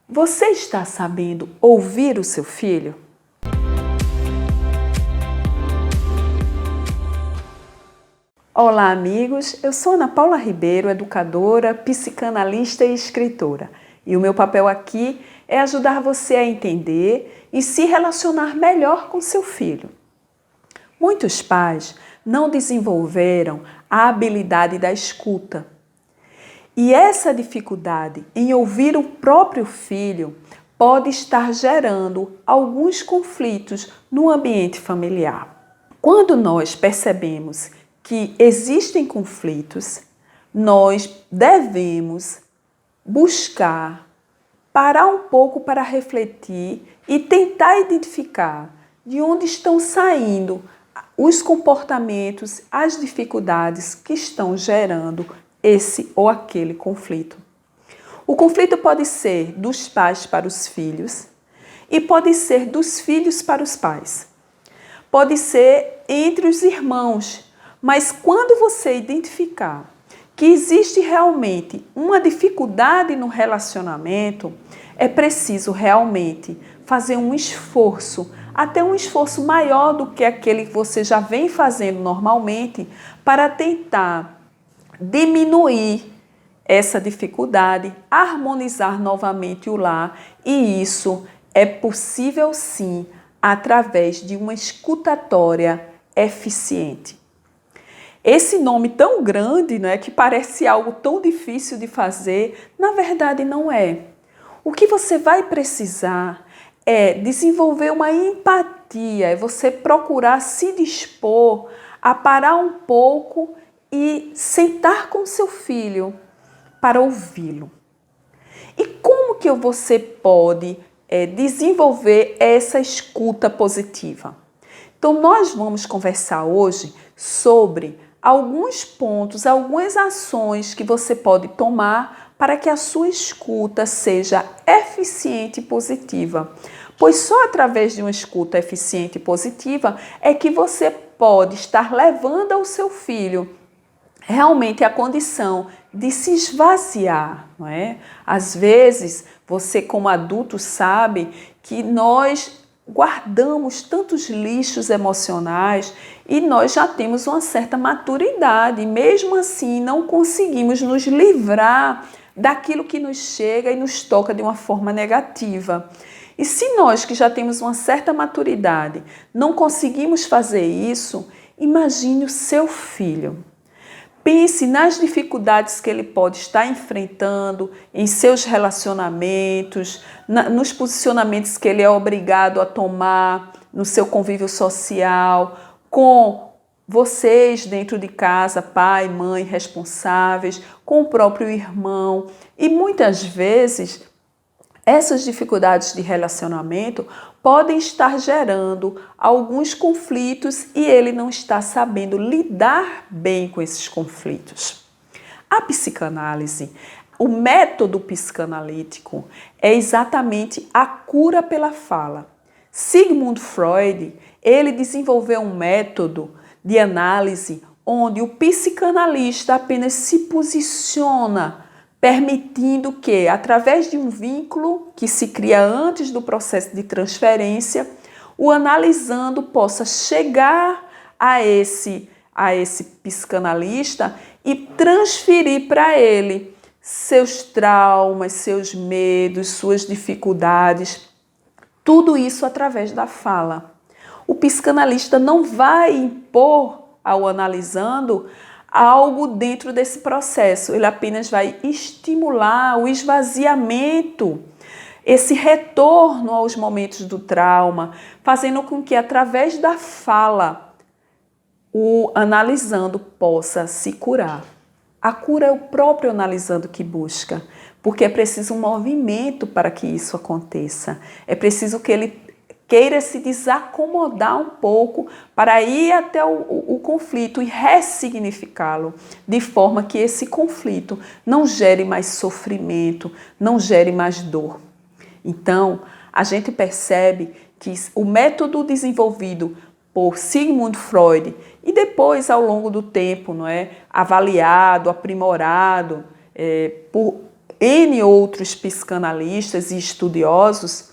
Você está sabendo ouvir o seu filho? Olá, amigos! Eu sou Ana Paula Ribeiro, educadora, psicanalista e escritora. E o meu papel aqui é ajudar você a entender e se relacionar melhor com seu filho. Muitos pais não desenvolveram a habilidade da escuta. E essa dificuldade em ouvir o próprio filho pode estar gerando alguns conflitos no ambiente familiar. Quando nós percebemos que existem conflitos, nós devemos buscar parar um pouco para refletir e tentar identificar de onde estão saindo os comportamentos, as dificuldades que estão gerando esse ou aquele conflito. O conflito pode ser dos pais para os filhos e pode ser dos filhos para os pais. Pode ser entre os irmãos, mas quando você identificar que existe realmente uma dificuldade no relacionamento, é preciso realmente fazer um esforço, até um esforço maior do que aquele que você já vem fazendo normalmente, para tentar diminuir essa dificuldade, harmonizar novamente o lar, e isso é possível sim através de uma escutatória eficiente. Esse nome tão grande, né, que parece algo tão difícil de fazer, na verdade não é. O que você vai precisar é desenvolver uma empatia, é você procurar se dispor a parar um pouco e sentar com seu filho para ouvi-lo. E como que você pode desenvolver essa escuta positiva? Então, nós vamos conversar hoje sobre alguns pontos, algumas ações que você pode tomar para que a sua escuta seja eficiente e positiva. Pois só através de uma escuta eficiente e positiva é que você pode estar levando ao seu filho realmente a condição de se esvaziar, não é? Às vezes, você como adulto sabe que nós guardamos tantos lixos emocionais e nós já temos uma certa maturidade e mesmo assim não conseguimos nos livrar daquilo que nos chega e nos toca de uma forma negativa. E se nós que já temos uma certa maturidade não conseguimos fazer isso, imagine o seu filho. Pense nas dificuldades que ele pode estar enfrentando em seus relacionamentos, nos posicionamentos que ele é obrigado a tomar no seu convívio social, com vocês dentro de casa, pai, mãe, responsáveis, com o próprio irmão. E muitas vezes essas dificuldades de relacionamento podem estar gerando alguns conflitos e ele não está sabendo lidar bem com esses conflitos. A psicanálise, o método psicanalítico é exatamente a cura pela fala. Sigmund Freud, ele desenvolveu um método de análise onde o psicanalista apenas se posiciona permitindo que, através de um vínculo que se cria antes do processo de transferência, o analisando possa chegar a esse psicanalista e transferir para ele seus traumas, seus medos, suas dificuldades, tudo isso através da fala. O psicanalista não vai impor ao analisando algo dentro desse processo, ele apenas vai estimular o esvaziamento, esse retorno aos momentos do trauma, fazendo com que através da fala o analisando possa se curar. A cura é o próprio analisando que busca, porque é preciso um movimento para que isso aconteça, é preciso que ele queira se desacomodar um pouco para ir até o conflito e ressignificá-lo, de forma que esse conflito não gere mais sofrimento, não gere mais dor. Então, a gente percebe que o método desenvolvido por Sigmund Freud e depois, ao longo do tempo, não é, avaliado, aprimorado por N outros psicanalistas e estudiosos,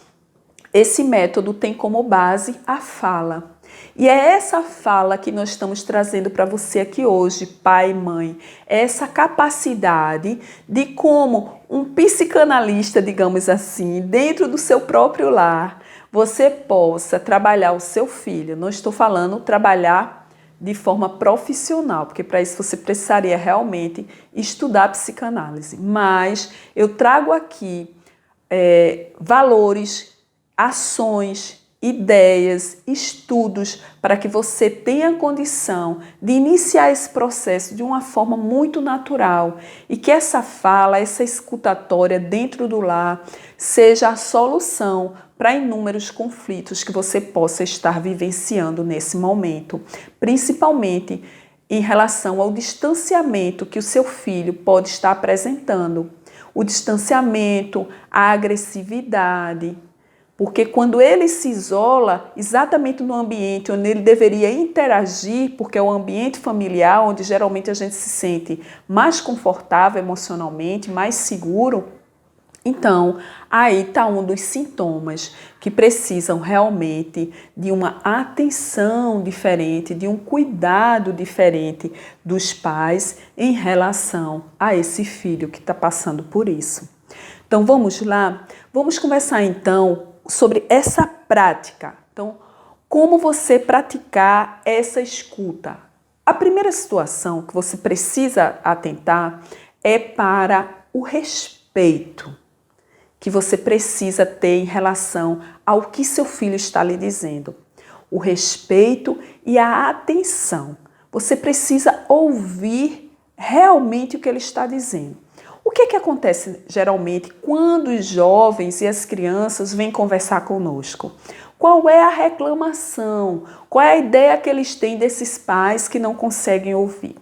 esse método tem como base a fala. E é essa fala que nós estamos trazendo para você aqui hoje, pai e mãe. É essa capacidade de como um psicanalista, digamos assim, dentro do seu próprio lar, você possa trabalhar o seu filho. Não estou falando trabalhar de forma profissional, porque para isso você precisaria realmente estudar psicanálise. Mas eu trago aqui valores, ações, ideias, estudos para que você tenha condição de iniciar esse processo de uma forma muito natural e que essa fala, essa escutatória dentro do lar seja a solução para inúmeros conflitos que você possa estar vivenciando nesse momento, principalmente em relação ao distanciamento que o seu filho pode estar apresentando. O distanciamento, a agressividade. Porque quando ele se isola, exatamente no ambiente onde ele deveria interagir, porque é o ambiente familiar onde geralmente a gente se sente mais confortável emocionalmente, mais seguro, então aí está um dos sintomas que precisam realmente de uma atenção diferente, de um cuidado diferente dos pais em relação a esse filho que está passando por isso. Então vamos lá? Vamos conversar então sobre essa prática. Então, como você praticar essa escuta? A primeira situação que você precisa atentar é para o respeito que você precisa ter em relação ao que seu filho está lhe dizendo. O respeito e a atenção. Você precisa ouvir realmente o que ele está dizendo. O que acontece geralmente quando os jovens e as crianças vêm conversar conosco? Qual é a reclamação? Qual é a ideia que eles têm desses pais que não conseguem ouvir?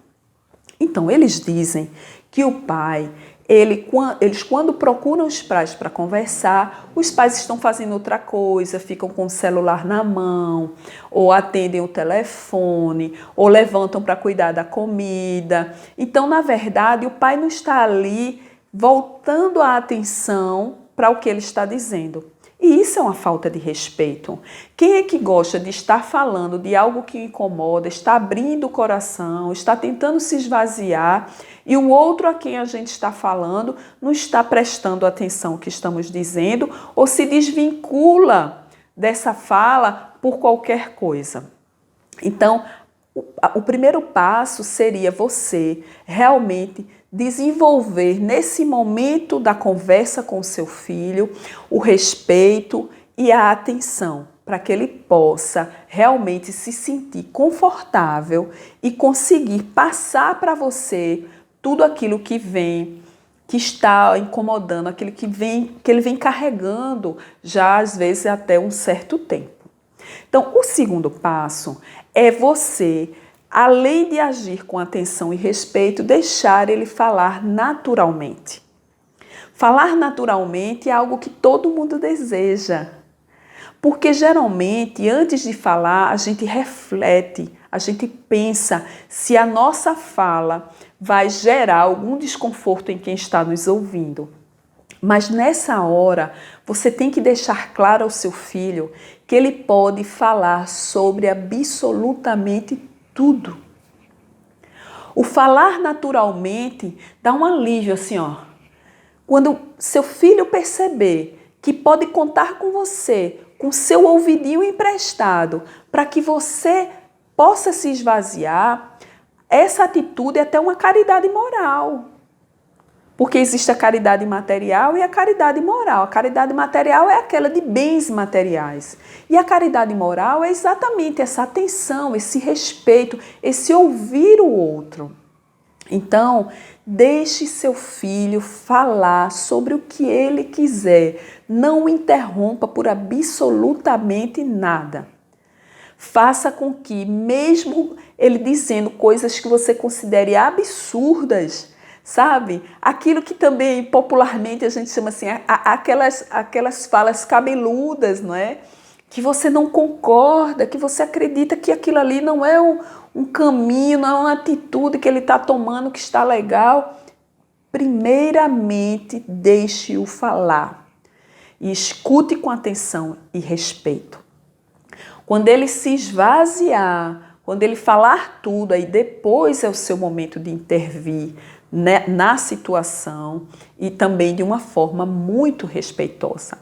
Então, eles dizem que o pai, eles quando procuram os pais para conversar, os pais estão fazendo outra coisa, ficam com o celular na mão, ou atendem o telefone, ou levantam para cuidar da comida. Então, na verdade, o pai não está ali voltando a atenção para o que ele está dizendo. E isso é uma falta de respeito. Quem é que gosta de estar falando de algo que incomoda, está abrindo o coração, está tentando se esvaziar e o outro a quem a gente está falando não está prestando atenção ao que estamos dizendo ou se desvincula dessa fala por qualquer coisa? Então, o primeiro passo seria você realmente desenvolver nesse momento da conversa com o seu filho o respeito e a atenção para que ele possa realmente se sentir confortável e conseguir passar para você tudo aquilo que está incomodando, aquilo que ele vem carregando já às vezes até um certo tempo. Então, o segundo passo é você, além de agir com atenção e respeito, deixar ele falar naturalmente. Falar naturalmente é algo que todo mundo deseja. Porque geralmente, antes de falar, a gente reflete, a gente pensa se a nossa fala vai gerar algum desconforto em quem está nos ouvindo. Mas nessa hora, você tem que deixar claro ao seu filho que ele pode falar sobre absolutamente tudo. O falar naturalmente dá um alívio assim, ó. Quando seu filho perceber que pode contar com você, com seu ouvidinho emprestado, para que você possa se esvaziar, essa atitude é até uma caridade moral. Porque existe a caridade material e a caridade moral. A caridade material é aquela de bens materiais. E a caridade moral é exatamente essa atenção, esse respeito, esse ouvir o outro. Então, deixe seu filho falar sobre o que ele quiser. Não o interrompa por absolutamente nada. Faça com que, mesmo ele dizendo coisas que você considere absurdas, sabe? Aquilo que também popularmente a gente chama assim, aquelas falas cabeludas, não é? Que você não concorda, que você acredita que aquilo ali não é um caminho, não é uma atitude que ele está tomando que está legal. primeiramente deixe-o falar e escute com atenção e respeito. Quando ele se esvaziar, quando ele falar tudo, aí depois é o seu momento de intervir na situação e também de uma forma muito respeitosa.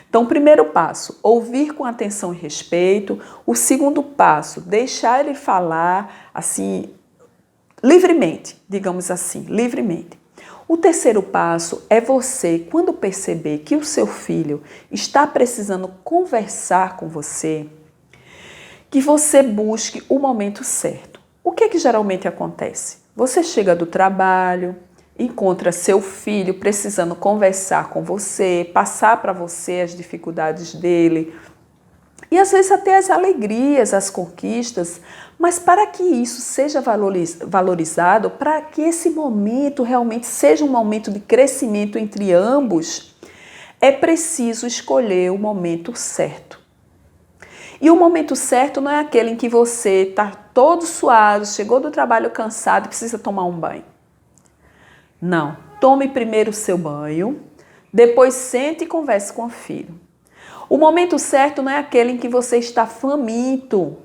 Então, o primeiro passo, ouvir com atenção e respeito. O segundo passo, deixar ele falar assim, livremente, digamos assim, livremente. O terceiro passo é você, quando perceber que o seu filho está precisando conversar com você, que você busque o momento certo. O que geralmente acontece? Você chega do trabalho, encontra seu filho precisando conversar com você, passar para você as dificuldades dele e às vezes até as alegrias, as conquistas, mas para que isso seja valorizado, para que esse momento realmente seja um momento de crescimento entre ambos, é preciso escolher o momento certo. E o momento certo não é aquele em que você está todo suado, chegou do trabalho cansado e precisa tomar um banho. Não, tome primeiro o seu banho, depois sente e converse com o filho. O momento certo não é aquele em que você está faminto,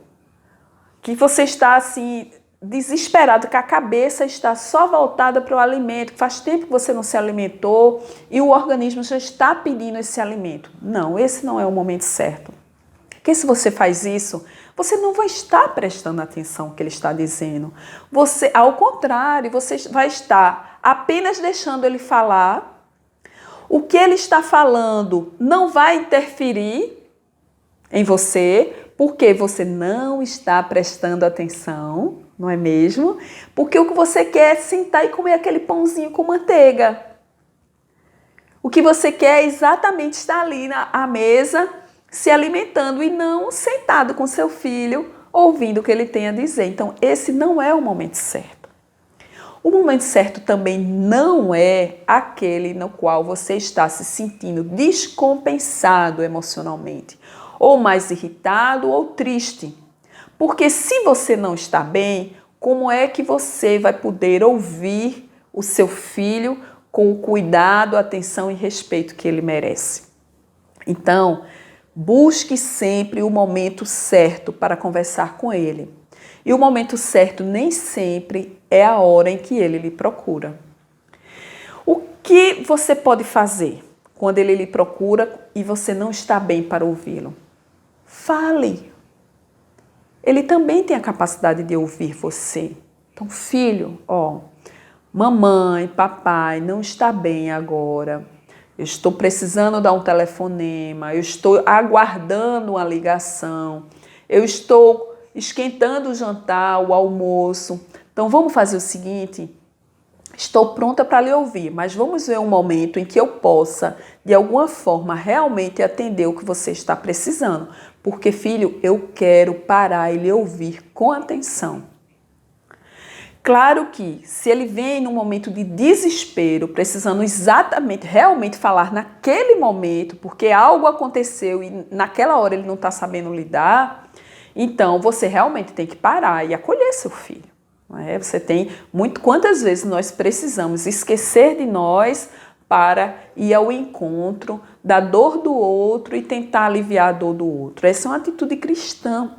que você está assim desesperado, que a cabeça está só voltada para o alimento, que faz tempo que você não se alimentou e o organismo já está pedindo esse alimento. Não, esse não é o momento certo. Porque se você faz isso, você não vai estar prestando atenção no que ele está dizendo. Você, ao contrário, você vai estar apenas deixando ele falar. O que ele está falando não vai interferir em você, porque você não está prestando atenção, não é mesmo? Porque o que você quer é sentar e comer aquele pãozinho com manteiga. O que você quer é exatamente estar ali à mesa, se alimentando e não sentado com seu filho, ouvindo o que ele tem a dizer. Então, esse não é o momento certo. O momento certo também não é aquele no qual você está se sentindo descompensado emocionalmente, ou mais irritado ou triste. Porque se você não está bem, como é que você vai poder ouvir o seu filho com o cuidado, atenção e respeito que ele merece? Então, busque sempre o momento certo para conversar com ele. E o momento certo nem sempre é a hora em que ele lhe procura. O que você pode fazer quando ele lhe procura e você não está bem para ouvi-lo? Fale. Ele também tem a capacidade de ouvir você. Então, filho, mamãe, papai não está bem agora. Eu estou precisando dar um telefonema, eu estou aguardando uma ligação, eu estou esquentando o jantar, o almoço. Então, vamos fazer o seguinte, estou pronta para lhe ouvir, mas vamos ver um momento em que eu possa, de alguma forma, realmente atender o que você está precisando. Porque, filho, eu quero parar e lhe ouvir com atenção. Claro que se ele vem num momento de desespero, precisando exatamente, realmente falar naquele momento, porque algo aconteceu e naquela hora ele não está sabendo lidar, então você realmente tem que parar e acolher seu filho. Não é? Você tem quantas vezes nós precisamos esquecer de nós para ir ao encontro da dor do outro e tentar aliviar a dor do outro. Essa é uma atitude cristã.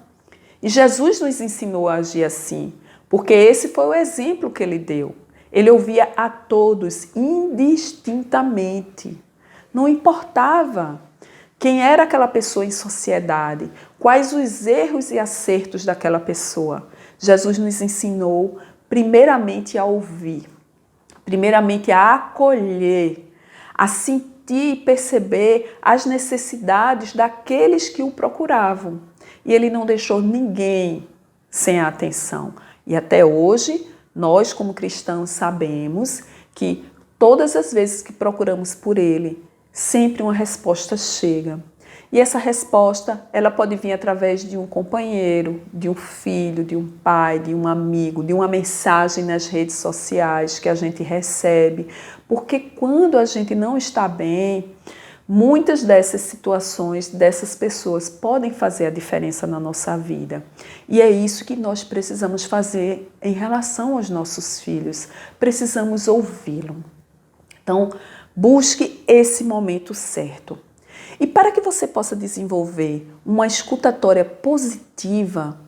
E Jesus nos ensinou a agir assim. Porque esse foi o exemplo que ele deu. Ele ouvia a todos indistintamente. Não importava quem era aquela pessoa em sociedade, quais os erros e acertos daquela pessoa. Jesus nos ensinou primeiramente a ouvir, primeiramente a acolher, a sentir e perceber as necessidades daqueles que o procuravam. E ele não deixou ninguém sem a atenção. E até hoje, nós como cristãos sabemos que todas as vezes que procuramos por Ele, sempre uma resposta chega. E essa resposta, ela pode vir através de um companheiro, de um filho, de um pai, de um amigo, de uma mensagem nas redes sociais que a gente recebe. Porque quando a gente não está bem, muitas dessas situações, dessas pessoas podem fazer a diferença na nossa vida. E é isso que nós precisamos fazer em relação aos nossos filhos. Precisamos ouvi-lo. Então, busque esse momento certo. E para que você possa desenvolver uma escutatória positiva,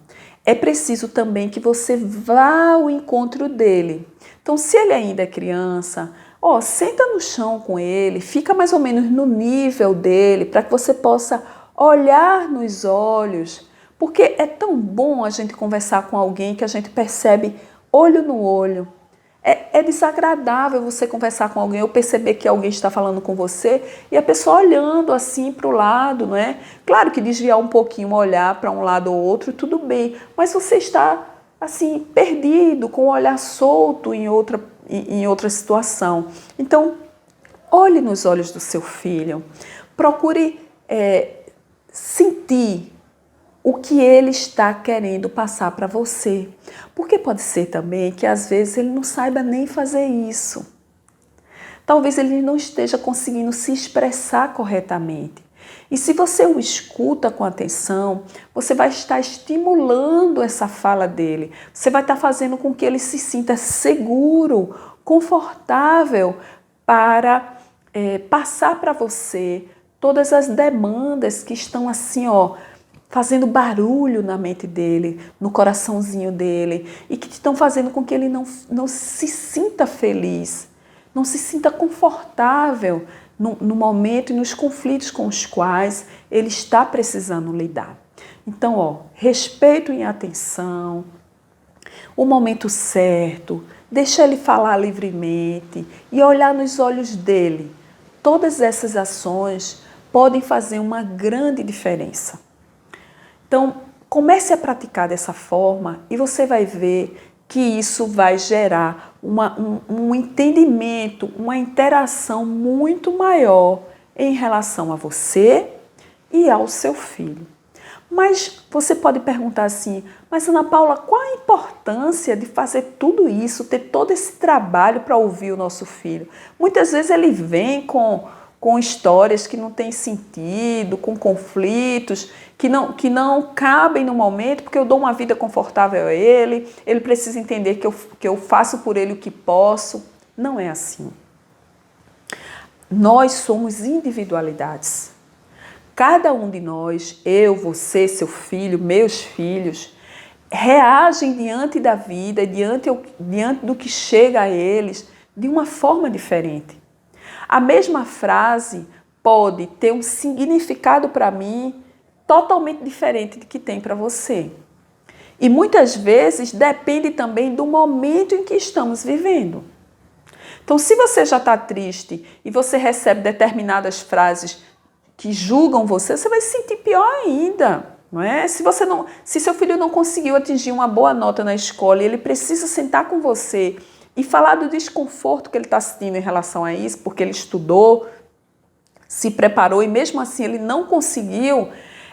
é preciso também que você vá ao encontro dele. Então, se ele ainda é criança, senta no chão com ele, fica mais ou menos no nível dele, para que você possa olhar nos olhos, porque é tão bom a gente conversar com alguém que a gente percebe olho no olho. É desagradável você conversar com alguém ou perceber que alguém está falando com você e a pessoa olhando assim para o lado, não é? Claro que desviar um pouquinho, olhar para um lado ou outro, tudo bem, mas você está assim perdido, com o olhar solto em outra situação. Então, olhe nos olhos do seu filho, procure sentir o que ele está querendo passar para você. Porque pode ser também que às vezes ele não saiba nem fazer isso. Talvez ele não esteja conseguindo se expressar corretamente. E se você o escuta com atenção, você vai estar estimulando essa fala dele. Você vai estar fazendo com que ele se sinta seguro, confortável para passar para você todas as demandas que estão assim, fazendo barulho na mente dele, no coraçãozinho dele, e que estão fazendo com que ele não se sinta feliz, não se sinta confortável no momento e nos conflitos com os quais ele está precisando lidar. Então, respeito e atenção, o momento certo, deixa ele falar livremente e olhar nos olhos dele. Todas essas ações podem fazer uma grande diferença. Então, comece a praticar dessa forma e você vai ver que isso vai gerar um entendimento, uma interação muito maior em relação a você e ao seu filho. Mas você pode perguntar assim, mas Ana Paula, qual a importância de fazer tudo isso, ter todo esse trabalho para ouvir o nosso filho? Muitas vezes ele vem com histórias que não têm sentido, com conflitos que não cabem no momento, porque eu dou uma vida confortável a ele precisa entender que eu faço por ele o que posso. Não é assim. Nós somos individualidades. Cada um de nós, eu, você, seu filho, meus filhos, reagem diante da vida, diante do que chega a eles, de uma forma diferente. A mesma frase pode ter um significado para mim totalmente diferente do que tem para você. E muitas vezes depende também do momento em que estamos vivendo. Então, se você já está triste e você recebe determinadas frases que julgam você, você vai se sentir pior ainda, não é? Se seu filho não conseguiu atingir uma boa nota na escola e ele precisa sentar com você e falar do desconforto que ele está sentindo em relação a isso, porque ele estudou, se preparou e mesmo assim ele não conseguiu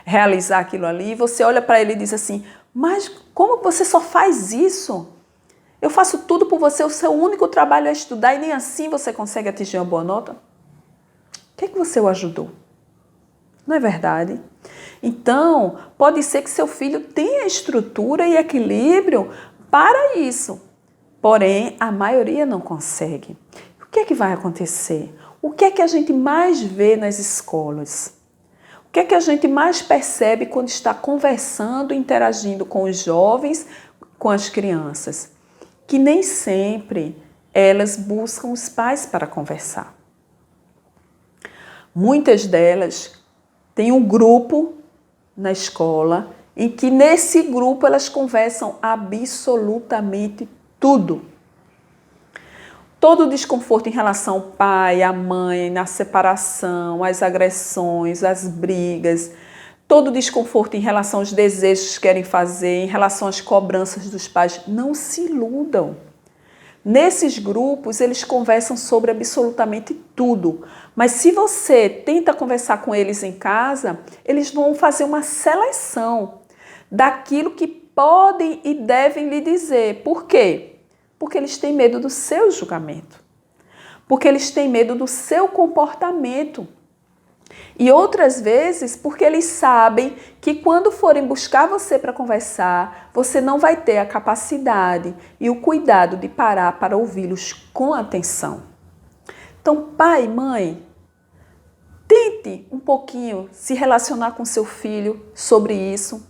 realizar aquilo ali, você olha para ele e diz assim, mas como você só faz isso? Eu faço tudo por você, o seu único trabalho é estudar e nem assim você consegue atingir uma boa nota? O que você o ajudou? Não é verdade? Então, pode ser que seu filho tenha estrutura e equilíbrio para isso. Porém, a maioria não consegue. O que é que vai acontecer? O que é que a gente mais vê nas escolas? O que é que a gente mais percebe quando está conversando, interagindo com os jovens, com as crianças? Que nem sempre elas buscam os pais para conversar. Muitas delas têm um grupo na escola em que nesse grupo elas conversam absolutamente tudo. Todo o desconforto em relação ao pai, à mãe, na separação, às agressões, às brigas, todo o desconforto em relação aos desejos que querem fazer, em relação às cobranças dos pais. Não se iludam. Nesses grupos, eles conversam sobre absolutamente tudo. Mas se você tenta conversar com eles em casa, eles vão fazer uma seleção daquilo que podem e devem lhe dizer. Por quê? Porque eles têm medo do seu julgamento. Porque eles têm medo do seu comportamento. E outras vezes porque eles sabem que quando forem buscar você para conversar, você não vai ter a capacidade e o cuidado de parar para ouvi-los com atenção. Então, pai, mãe, tente um pouquinho se relacionar com seu filho sobre isso.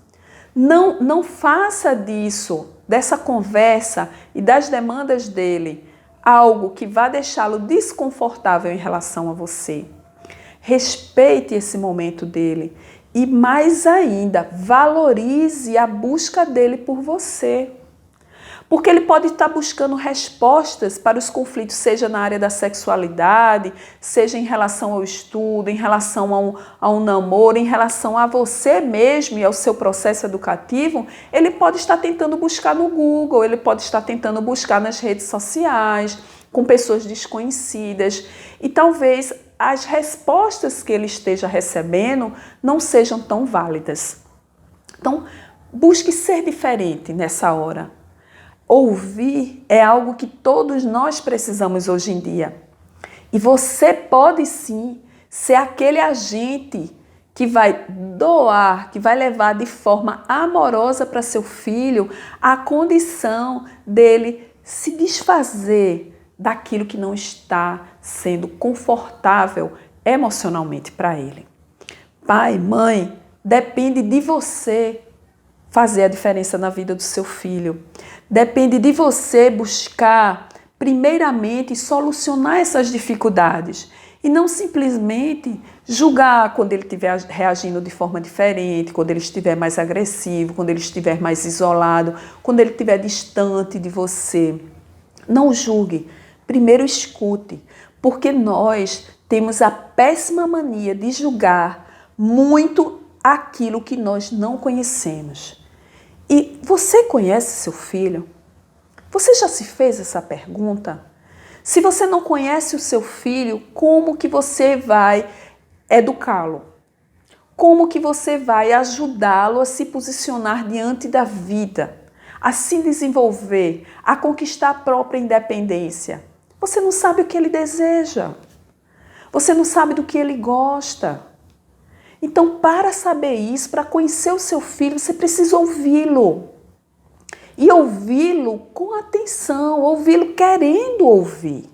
Não faça dessa conversa e das demandas dele, algo que vá deixá-lo desconfortável em relação a você. Respeite esse momento dele e, mais ainda, valorize a busca dele por você. Porque ele pode estar buscando respostas para os conflitos, seja na área da sexualidade, seja em relação ao estudo, em relação a um namoro, em relação a você mesmo e ao seu processo educativo. Ele pode estar tentando buscar no Google, ele pode estar tentando buscar nas redes sociais, com pessoas desconhecidas. E talvez as respostas que ele esteja recebendo não sejam tão válidas. Então, busque ser diferente nessa hora. Ouvir é algo que todos nós precisamos hoje em dia. E você pode sim ser aquele agente que vai doar, que vai levar de forma amorosa para seu filho a condição dele se desfazer daquilo que não está sendo confortável emocionalmente para ele. Pai, mãe, depende de você fazer a diferença na vida do seu filho. Depende de você buscar, primeiramente, solucionar essas dificuldades e não simplesmente julgar quando ele estiver reagindo de forma diferente, quando ele estiver mais agressivo, quando ele estiver mais isolado, quando ele estiver distante de você. Não julgue, primeiro escute, porque nós temos a péssima mania de julgar muito aquilo que nós não conhecemos. E você conhece seu filho? Você já se fez essa pergunta? Se você não conhece o seu filho, como que você vai educá-lo? Como que você vai ajudá-lo a se posicionar diante da vida, a se desenvolver, a conquistar a própria independência? Você não sabe o que ele deseja. Você não sabe do que ele gosta. Então, para saber isso, para conhecer o seu filho, você precisa ouvi-lo. E ouvi-lo com atenção, ouvi-lo querendo ouvir.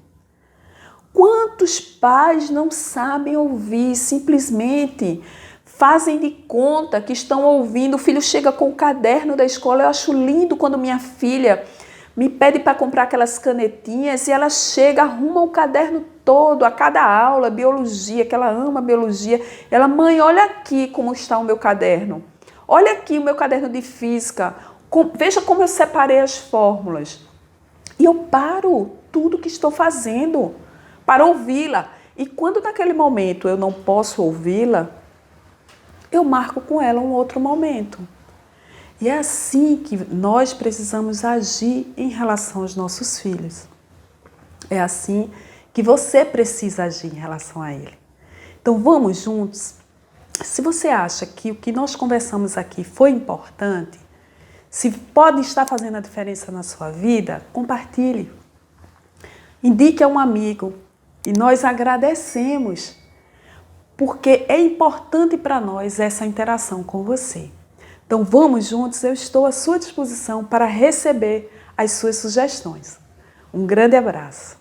Quantos pais não sabem ouvir, simplesmente fazem de conta que estão ouvindo? O filho chega com o caderno da escola. Eu acho lindo quando minha filha me pede para comprar aquelas canetinhas e ela chega, arruma o caderno todo, a cada aula, biologia, que ela ama biologia. Ela, mãe, olha aqui como está o meu caderno. Olha aqui o meu caderno de física. Veja como eu separei as fórmulas. E eu paro tudo que estou fazendo para ouvi-la. E quando naquele momento eu não posso ouvi-la, eu marco com ela um outro momento. E é assim que nós precisamos agir em relação aos nossos filhos. É assim que você precisa agir em relação a ele. Então vamos juntos? Se você acha que o que nós conversamos aqui foi importante, se pode estar fazendo a diferença na sua vida, compartilhe. Indique a um amigo. E nós agradecemos, porque é importante para nós essa interação com você. Então vamos juntos, eu estou à sua disposição para receber as suas sugestões. Um grande abraço.